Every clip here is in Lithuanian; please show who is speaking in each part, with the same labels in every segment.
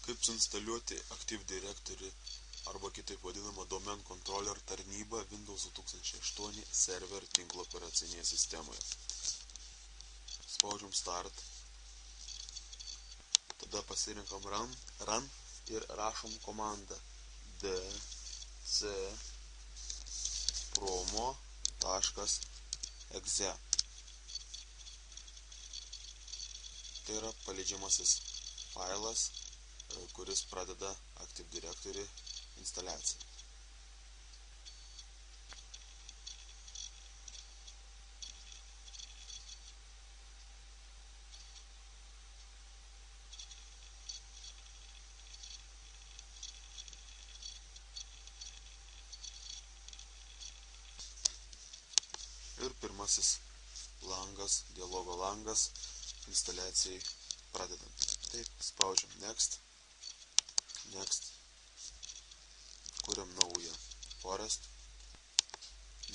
Speaker 1: Kaip suinstaliuoti Active Directory arba kitaip vadinamą Domain Controller tarnybą Windows 2008 server tinklo operacinėje sistemoje. Spaudžiam Start, tada pasirinkam Run ir rašom komandą dc-promo.exe. Tai yra paleidžiamasis failas, kuris pradeda Active Directory instaliaciją. Ir pirmasis langas, dialogo langas, instaliacijai pradedant. Taip, spaudžiam Next, kuriam naują Forest,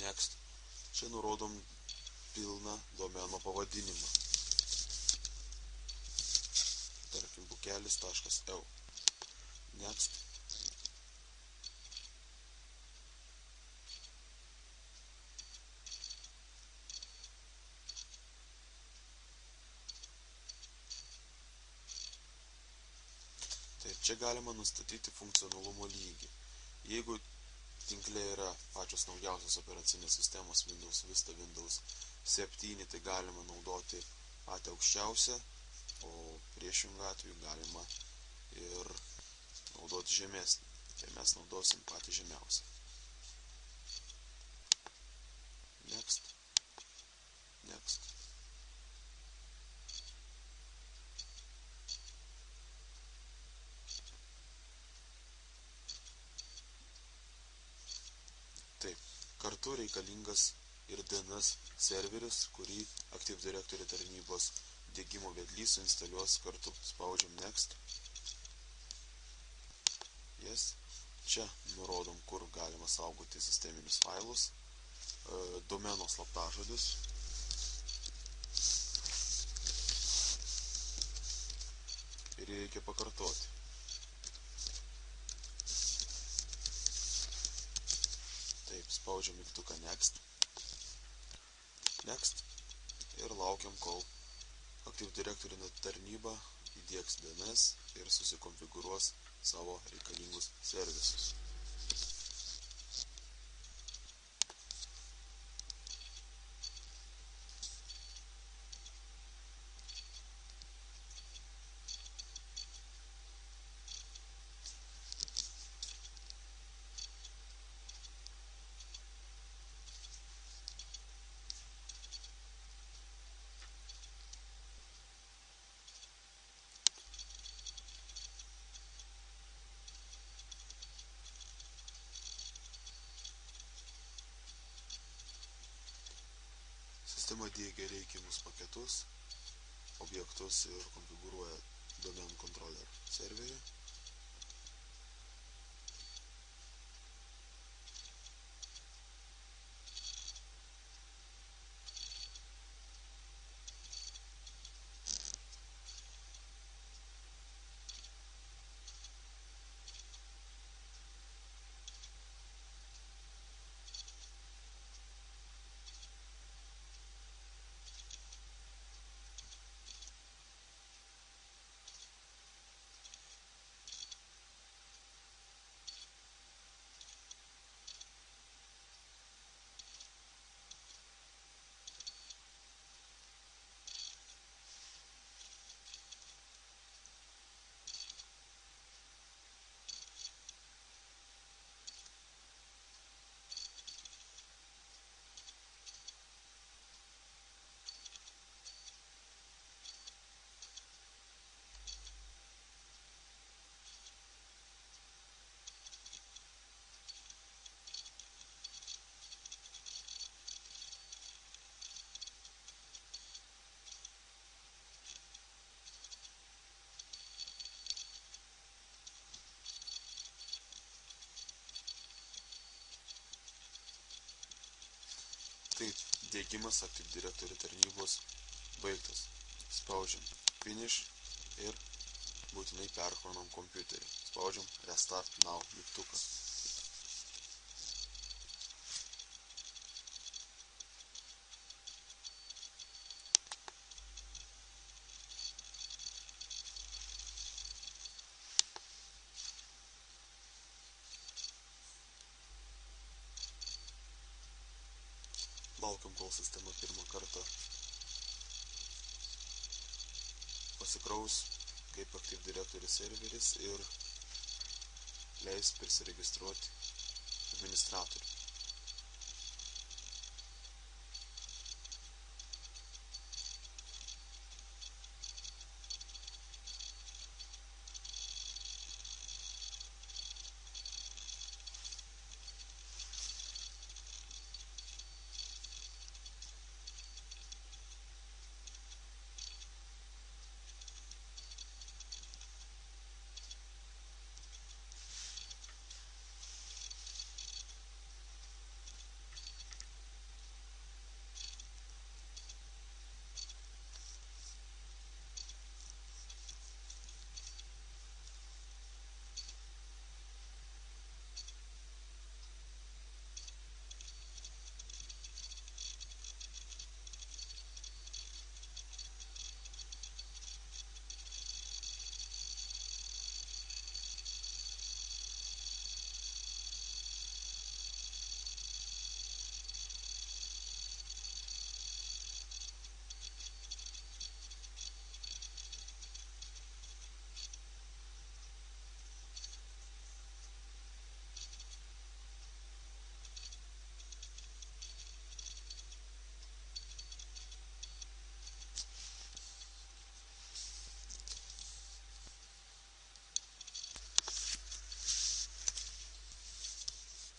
Speaker 1: Next. Čia nurodom pilną domeno pavadinimą. Tarkim, bukelis.eu. Next. Taip, čia galima nustatyti funkcionalumo lygį. Jeigu tinkle yra pačios naujausios operacinės sistemos Windows Vista, Windows 7, tai galima naudoti patį aukščiausią, o priešingų atveju galima ir naudoti žemesnį. Tai mes naudosim patį žemiausią. Next. Taip, kartu reikalingas ir DNS serveris, kurį Active Directory tarnybos diegimo vedlys suinstaliuos kartu. Spaudžiam Next. Yes. Čia nurodom, kur galima saugoti sisteminius failus, domeno slaptažodis. Ir reikia pakartoti. Taip, spaudžiam mygtuką Next ir laukiam, kol Active Directory tarnyba įdiegs DNS ir susikonfigūruos savo reikalingus servisus. Sistema diegia reikiamus paketus, objektus ir konfigūruoja Domain Controller serverį. Taip, diegimas Active Directory tarnybos baigtas. Spaudžiam Finish ir būtinai perkronam kompiuterį. Spaudžiam Restart Now mygtuką. Laukiam, kol sistema pirmą kartą pasikraus kaip Active Directory serveris ir leis prisiregistruoti administratorių.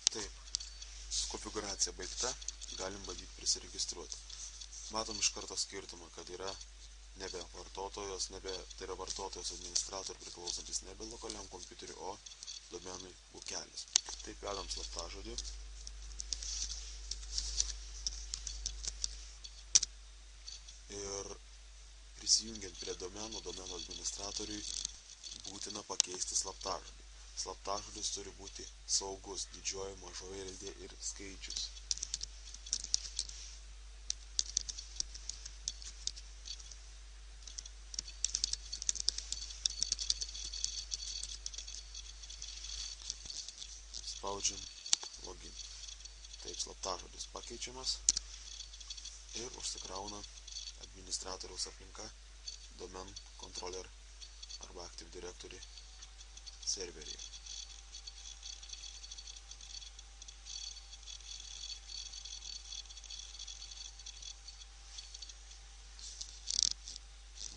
Speaker 1: Taip, konfigūracija baigta, galim bandyti prisiregistruoti. Matom iš karto skirtumą, kad yra nebe vartotojas, tai yra vartotojas administratoriui priklausantis nebe lokaliam kompiuteriui, o domenui ūkelis. Taip, vedam slaptažodį. Ir prisijungiant prie domeno administratoriui būtina pakeisti slaptažodį. Slaptažodis turi būti saugus, didžioji, mažoji raidė ir skaičius. Spaudžiam login. Taip, slaptažodis pakeičiamas ir užsikrauna administratoriaus aplinka domen controller arba Active Directory serveryje.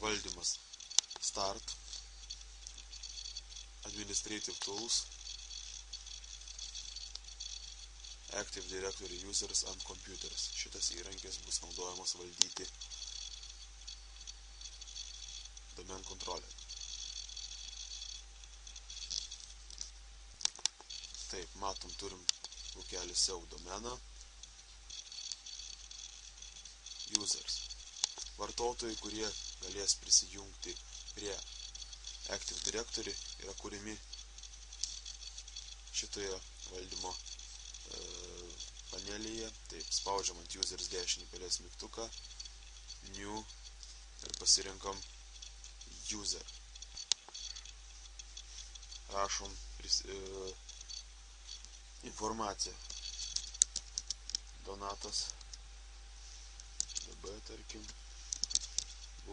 Speaker 1: Valdymas Start, Administrative Tools, Active Directory Users and Computers. Šitas įrankis bus naudojamas valdyti domen controller. Taip, matom, turim ūkelį SEO domeną. Users. Vartotojai, kurie galės prisijungti prie Active Directory, yra kuriami šitoje valdymo panelėje. Taip, spaudžiam ant Users dešinį pelės mygtuką, New ir pasirinkam User. Rašom informaciją. Donatas, dabar tarkim,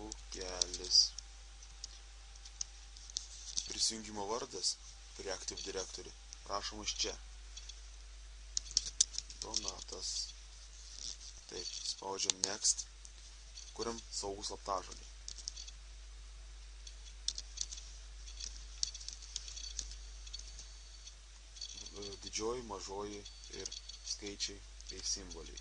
Speaker 1: ūkelis. Prisijungimo vardas prie Active Directory rašomas čia. Donatas. Taip, spaudžiam Next, kuriam saugų slaptažodį. Didžioji, mažoji ir skaičiai bei simboliai.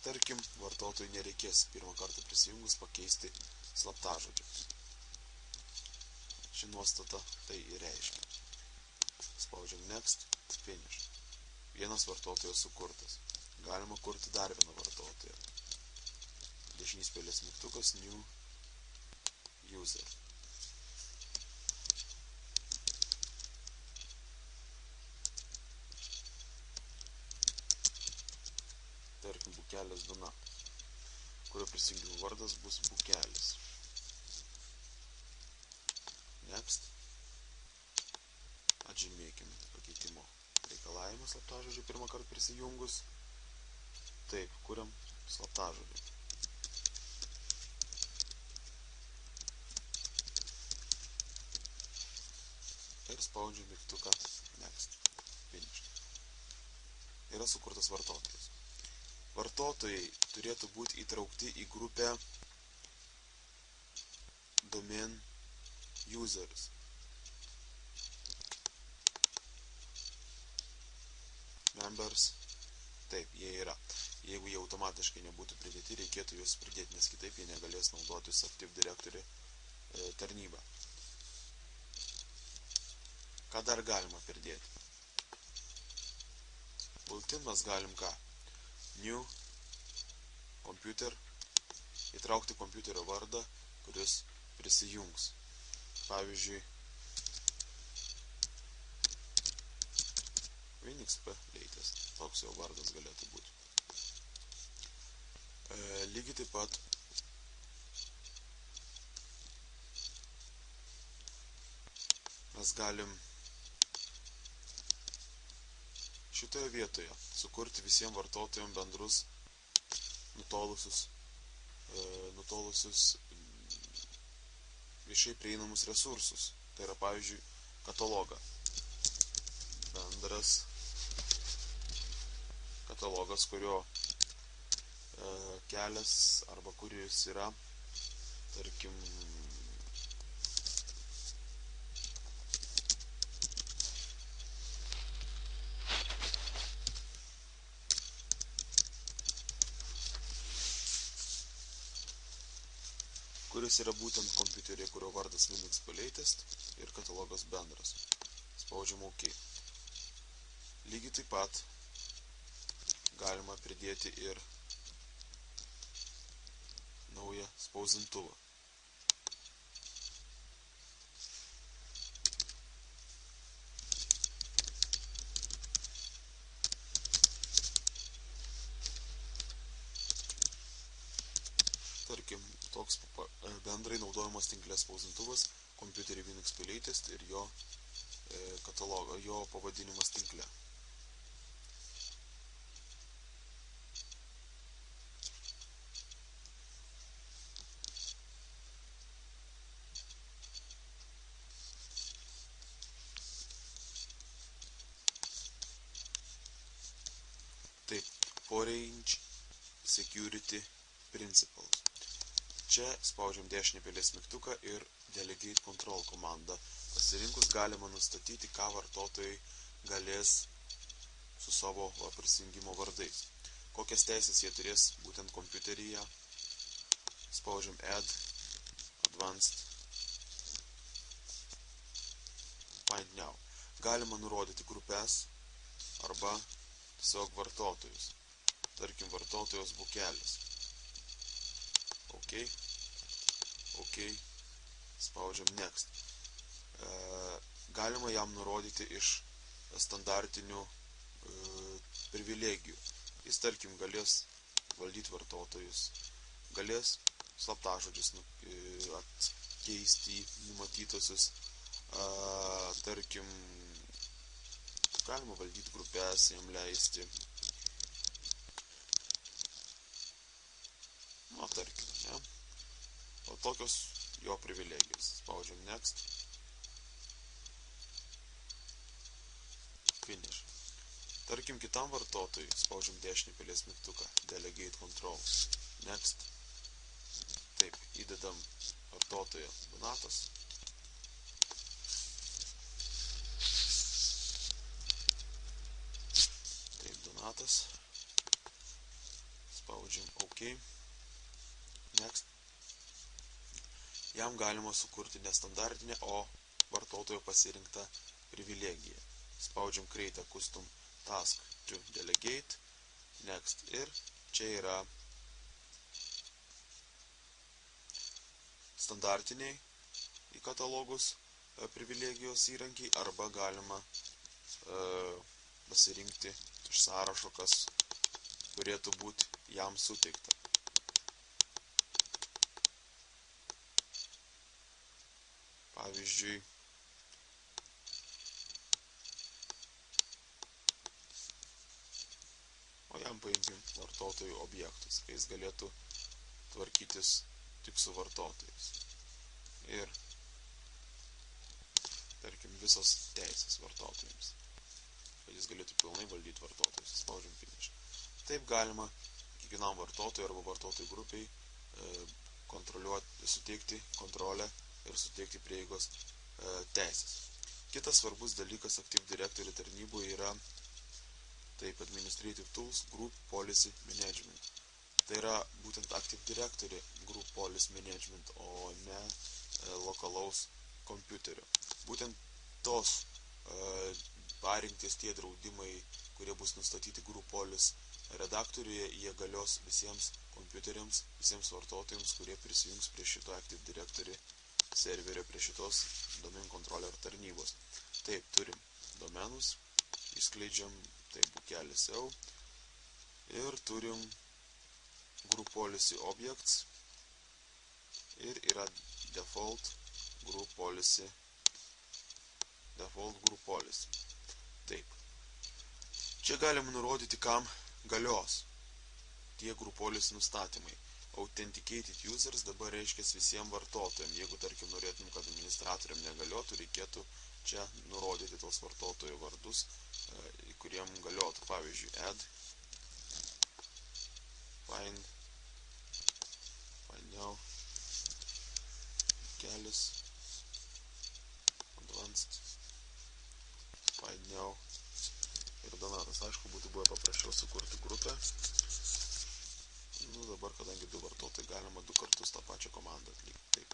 Speaker 1: Tarkim, vartotojui nereikės pirmą kartą prisijungus pakeisti slaptažodį. Ši nuostata tai ir reiškia. Spaudžiam Next, Finish. Vienas vartotojas sukurtas. galima kurti dar vieną vartotoją. Dešinys pelės mygtukas New User. Tarkim, Bukelis Donatas, kurio prisijungimo vardas bus Bukelis. Next. Atžymėkim pakeitimo reikalavimą slaptažodžiu pirmą kartą prisijungus. Taip, kuriam slaptažodį. Ir spaudžiu mygtuką Next. Finish. Yra sukurtas vartotojas. Vartotojai turėtų būti įtraukti į grupę Domain Users. Members. Taip, jie yra. Jeigu jie automatiškai nebūtų pridėti, reikėtų juos pridėti, nes kitaip jie negalės naudotis Active Directory tarnybą. Ką dar galima pridėti? Bulletin mes galim ką? New Computer. Įtraukti kompiuterio vardą, kuris prisijungs. Pavyzdžiui, WinXP latest. Toks jo vardas galėtų būti. Lygiai taip pat mes galim šitoje vietoje sukurti visiems vartotojams bendrus nutolusius viešai prieinamus resursus. Tai yra, pavyzdžiui, katalogą. Bendras katalogas, kurio kelias arba kuris yra, tarkim, kuris yra būtent kompiuterė, kurio vardas WinXP latest ir katalogas bendras. Spaudžiam OK. Lygiai taip pat galima pridėti ir naują spausdintuvą. Tarkim, toks bendrai naudojamas tinklės spausdintuvas, kompiuterį WinXP latest ir jo katalogo, jo pavadinimas tinkle. Taip, Forange Security Principles. Čia spaudžiam dešinį pelės mygtuką ir Delegate Control komandą. Pasirinkus galima nustatyti, ką vartotojai galės su savo prisijungimo vardais. Kokias teisės jie turės būtent kompiuteryje. Spaudžiam Add, Advanced, Find Now. Galima nurodyti grupės arba tiesiog vartotojus. Tarkim, vartotojos Bukelis. OK. OK. Spaudžiam Next. Galima jam nurodyti iš standartinių privilegijų. Jis, tarkim, galės valdyti vartotojus, galės slaptažodžius keisti numatytusius, tarkim, galima valdyti grupės, jam leisti. Tarkim, ne? O tokios jo privilegijos. Spaudžiam Next. Finish. Tarkim, kitam vartotojui spaudžiam dešinį pelės mygtuką. Delegate Control. Next. Taip, įdedam vartotoją Donatas. Taip, Donatas. Spaudžiam OK. Next. Jam galima sukurti nestandartinę, o vartotojo pasirinktą privilegiją. Spaudžiam Create a Custom Task to Delegate next. Ir čia yra standartiniai į katalogus privilegijos įrankiai, arba galima pasirinkti iš sąrašo, kas turėtų būti jam suteikta. Pavyzdžiui, o jam paimkim vartotojų objektus, kai jis galėtų tvarkytis tik su vartotojais. Ir, tarkim, visos teisės vartotojams, kad jis galėtų pilnai valdyti vartotojus. Spaudžiam finish. Taip galima kiekvienam vartotojui arba vartotojų grupiai suteikti kontrolę ir suteikti prieigos teisės. Kitas svarbus dalykas Active Directory tarnyboje yra taip Administrative Tools Group Policy Management. Tai yra būtent Active Directory Group Policy Management, o ne lokalaus kompiuterio. Būtent tos parinktis tie draudimai, kurie bus nustatyti Group Policy redaktoriuje, jie galios visiems kompiuteriams, visiems vartotojams, kurie prisijungs prie šito Active Directory serverio, prie šitos domain controller tarnybos. Taip, turim domenus, išskleidžiam, taip, bukelis jau, ir turim Group Policy Objects, ir yra Default Group Policy. Taip. Čia galima nurodyti, kam galios tie Group Policy nustatymai. Authenticated users dabar reiškia visiems vartotojams. Jeigu, tarkim, norėtum, kad administratoriam negaliotų, reikėtų čia nurodyti tos vartotojų vardus, kuriem galiotų. Pavyzdžiui, add, find now, kelis, advanced, find now ir donatas. Aišku, būtų buvę paprasčiau sukurti grupę. Dabar, kadangi du vartotojai, galima 2 kartus tą pačią komandą atlikti. Taip.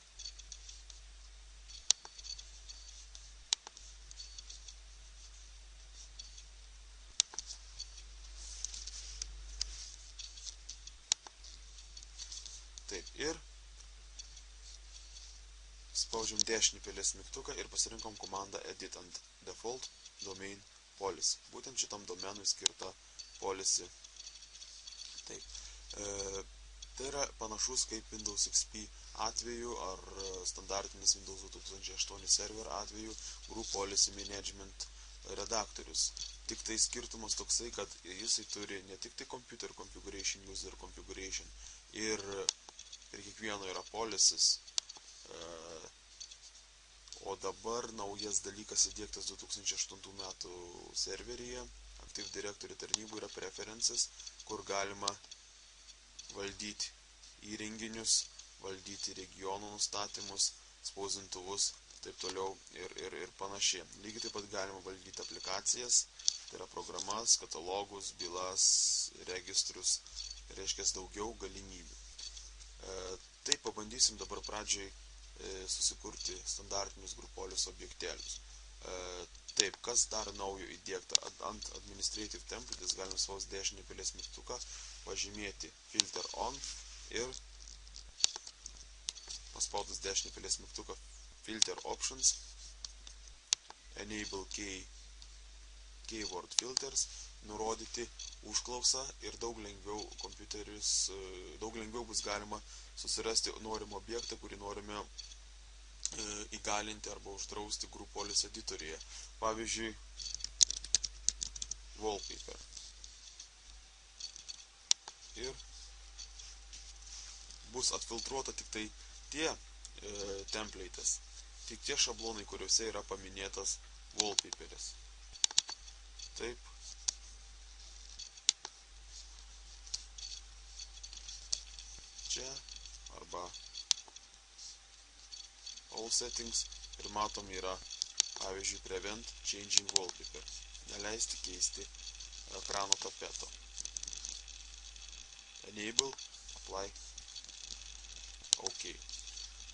Speaker 1: Taip, ir spaudžiam dešinį pelės mygtuką ir pasirinkom komandą Edit ant Default Domain Policy. Būtent šitam domenui skirta policy. Taip. Tai yra panašus kaip Windows XP atveju ar standartinis Windows 2008 server atveju Group Policy Management redaktorius. Tik tai skirtumas toksai, kad jisai turi ne tik tai Computer Configuration, User Configuration ir kiekvieno yra policies, o dabar naujas dalykas įdiegtas 2008 metų serveryje Active Directory tarnybų yra Preferences, kur galima valdyti įrenginius, valdyti regionų nustatymus, spausdintuvus, taip toliau ir panašiai. Lygiai taip pat galima valdyti aplikacijas, tai yra programas, katalogus, bylas, registrus, reiškia daugiau galimybių. Tai pabandysim dabar pradžiai susikurti standartinius Group Policy objektėlius. Taip, kas dar naujo įdiegta ant Administrative Templates, galim spaust dešinį pelės mygtuką, pažymėti Filter On ir paspaudus dešinį pelės mygtuką Filter Options, Enable Keyword Filters, nurodyti užklausą ir daug lengviau bus galima susirasti norimą objektą, kurį norime įgalinti arba uždrausti Group Policy editoriuje. Pavyzdžiui, Wallpaper. Ir bus atfiltruota tik tai tie templates, tik tie šablonai, kuriuose yra paminėtas wallpaperis. Taip. Čia arba All Settings ir matom yra, pavyzdžiui, Prevent Changing Wallpaper. Neleisti keisti ekrano tapeto. Enable, Apply, OK.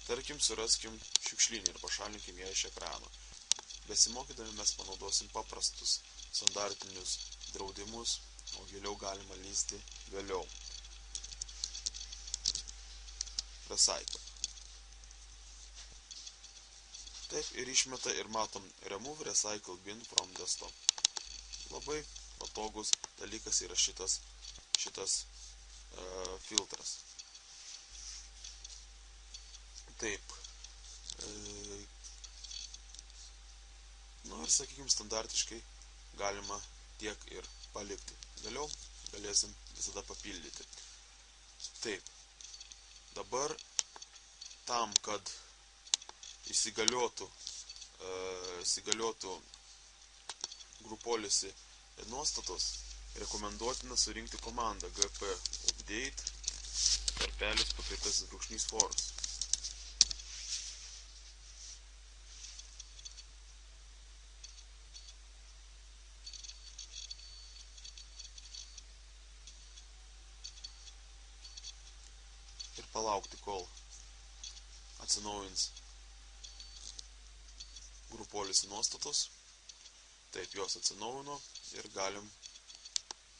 Speaker 1: Tarkim, suraskim šiukšlinį ir pašalinkim ją iš ekrano. Besimokydami mes panaudosim paprastus standartinius draudimus, o giliau galima lysti vėliau. Recycle. Taip, ir išmeta ir matom remove recycle bin from desktop. Labai patogus dalykas yra šitas filtras. Taip. Ir sakykime, standartiškai galima tiek ir palikti. Vėliau galėsim visada papildyti. Taip. Dabar tam, kad įsigaliotų group policy nuostatos, rekomenduotina surinkti komandą gp update _force. Ir palaukti, kol atsinaujins group policy nuostatos. Taip, jos atsinaujino ir galim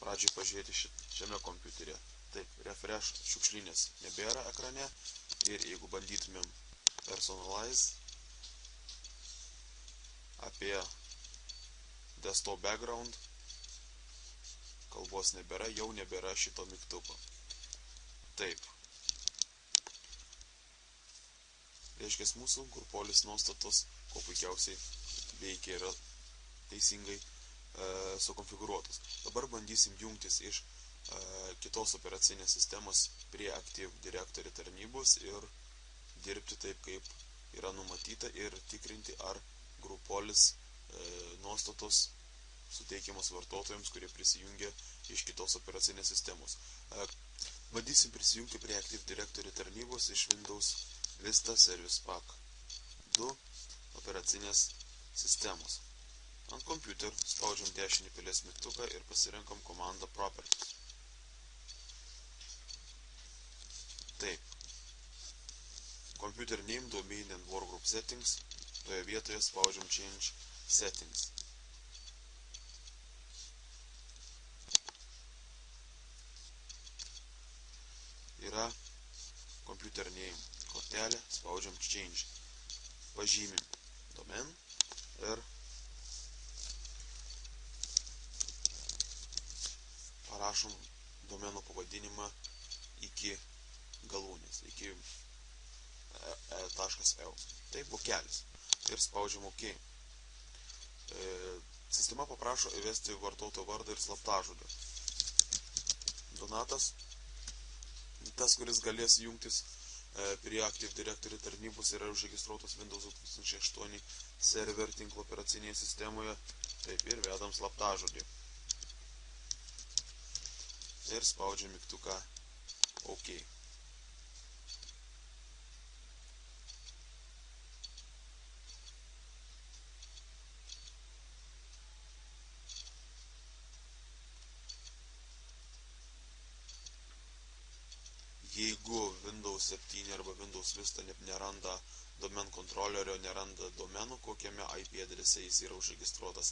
Speaker 1: pradžiai pažiūrėti šiame kompiuteryje. Taip, refresh šiukšlinės nebėra ekrane ir jeigu bandytumėm personalize apie desktop background, kalbos nebėra, jau nebėra šito mygtuko. Taip. Reiškia, mūsų group policy nuostatos, ko puikiausiai veikia, yra teisingai sukonfigūruotos. Dabar bandysim jungtis iš kitos operacinės sistemos prie Active Directory tarnybos ir dirbti taip, kaip yra numatyta, ir tikrinti, ar group policy nuostatos suteikiamos vartotojams, kurie prisijungia iš kitos operacinės sistemos. Bandysim prisijungti prie Active Directory tarnybos iš Windows Vista Service Pack 2 operacinės sistemos. Ant kompiuterio spaudžiam dešinį pelės mygtuką ir pasirenkam komandą Properties. Taip. Computer Name, Domain and Workgroup Settings. Toje vietoje spaudžiam Change Settings. Yra Computer Name kortelė, spaudžiam Change. Pažymim domen ir parašom domeno pavadinimą iki galūnės, iki .eu. Tai vokelis. Ir spaudžiam OK. Sistema paprašo įvesti vartotojo vardą ir slaptažodį. Donatas, tas, kuris galės jungtis prie Active Directory tarnybos, yra užregistruotas Windows 2008 server tinklo operacinėje sistemoje. Taip, ir vedam slaptažodį. Ir spaudžiam mygtuką OK. Jeigu Windows 7 arba Windows Vista neranda domen kontrolierio, neranda domenų, kokiame IP adrese jis yra užregistruotas,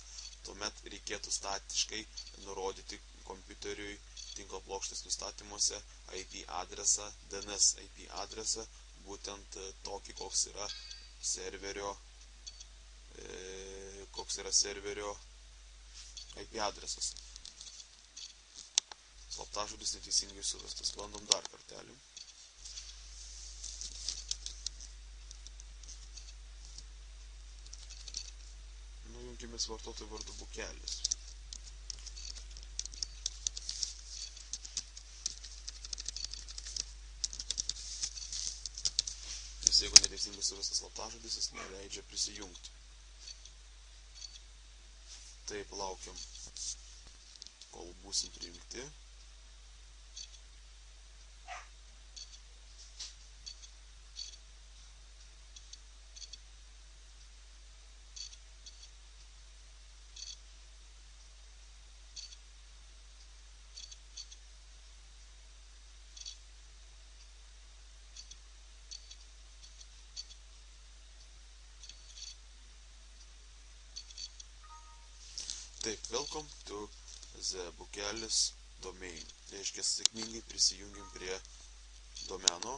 Speaker 1: tuomet reikėtų statiškai nurodyti kompiuteriui tinklo plokštės nustatymuose IP adresą, DNS IP adresą, būtent tokį, koks yra serverio IP adresas. Slaptažodis neteisingai suvestas. Bandom dar kartelį. Jungiamės vartotojų vardu bukelis. Nes jeigu neteisingai suvestas slaptažodis, jis neleidžia prisijungti. Taip, laukiam, kol būsim prijungti. Taip, welcome to the bukelis domain. Reiškia, sėkmingai prisijungiam prie domeno.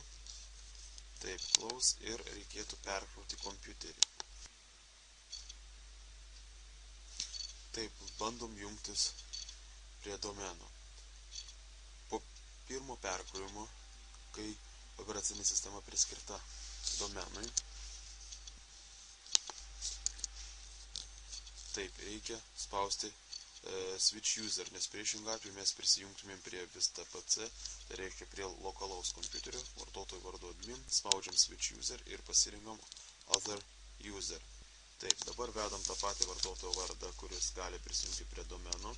Speaker 1: Taip, close ir reikėtų perkrauti kompiuterį. Taip, bandom jungtis prie domeno. Po pirmo perkrovimo, kai operacinė sistema priskirta domenui, taip, reikia spausti switch user, nes priešingų atveju mes prisijungtumėm prie Vista PC, tai reikia prie lokalaus kompiuterio, vartotojų vardu admin, spaudžiam switch user ir pasirinkam other user. Taip, dabar vedam tą patį vartotojo vardą, kuris gali prisijungti prie domeno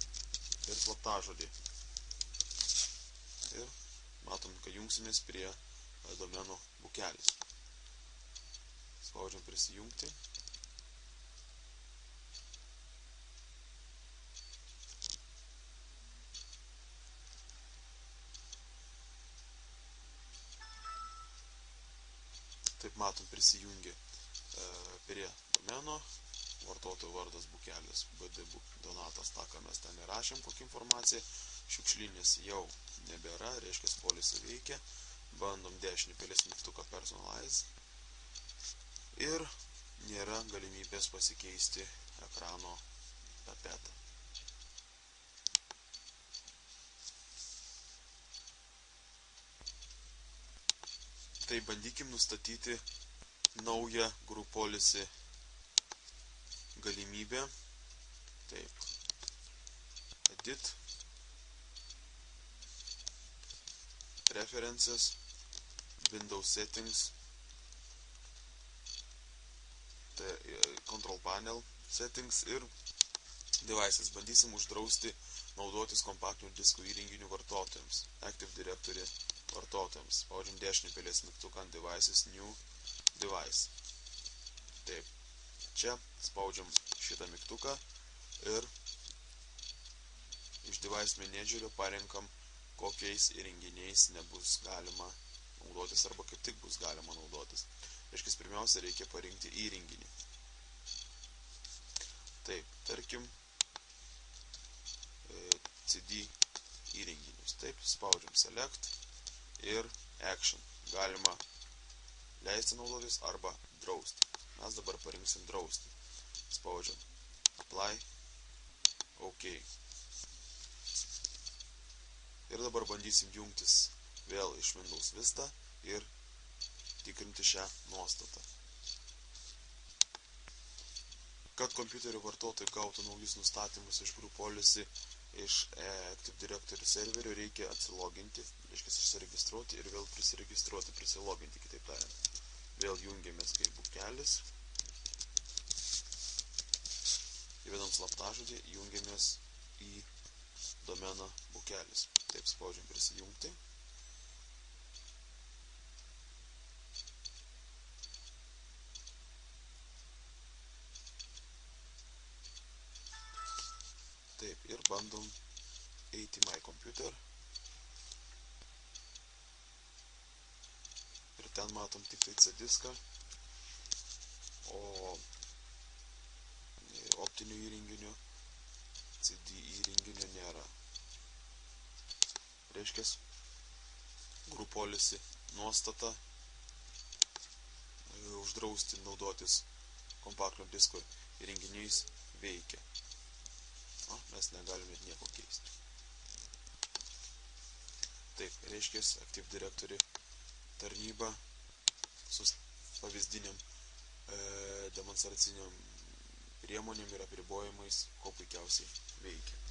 Speaker 1: ir slaptažodį. Ir matom, kad jungsimės prie domeno bukelis. Spaudžiam prisijungti. Taip, matom, prisijungė prie domeno, vartotojo vardas bukelis, bdbook donatas, tą, ką mes ten įrašėm, kokią informaciją, šiukšlinės jau nebėra, reiškia, polisai veikia, bandom dešinį pelės mygtuką personalize ir nėra galimybės pasikeisti ekrano tapetą. Tai bandykim nustatyti naują group policy galimybę. Taip. Edit. Preferences. Windows settings. Tai control panel settings ir devices. Bandysim uždrausti naudotis kompaktinių diskų įrenginių vartotojams. Active Directory vartotojams. Spaudžiam dešinį pelės mygtuką ant devices, new device. Taip. Čia spaudžiam šitą mygtuką ir iš device managerio parenkam, kokiais įrenginiais nebus galima naudotis arba kaip tik bus galima naudotis. Reiškia, pirmiausia, reikia parinkti įrenginį. Taip, tarkim, CD įrenginius. Taip, spaudžiam select ir action. Galima leisti naudotis arba drausti. Mes dabar parinksim drausti. Spaudžiam apply, OK. Ir dabar bandysim jungtis vėl iš Windows Vista ir tikrinti šią nuostatą. Kad kompiuterio vartotojai gautų naujus nustatymus iš group policy iš Active Directory serverio, reikia atsiloginti, reiškia susiregistruoti ir vėl prisiregistruoti, prisiloginti, kitaip tariant. Vėl jungiamės kaip bukelis. Įvedam slaptažodį, jungiamės į domeną bukelis. Taip, spaudžiam prisijungti. Taip, ir bandom eiti į My Computer. Ir ten matom tik tai C diską, o optinių įrenginių, CD įrenginio nėra. Reiškia, group policy nuostata uždrausti naudotis kompaktinių disko įrenginiais veikia. O, mes negalim net nieko keisti. Taip, reiškia, Active Directory tarnyba su pavyzdiniam demonstraciniam priemonėm ir apribojimais, ko puikiausiai veikia.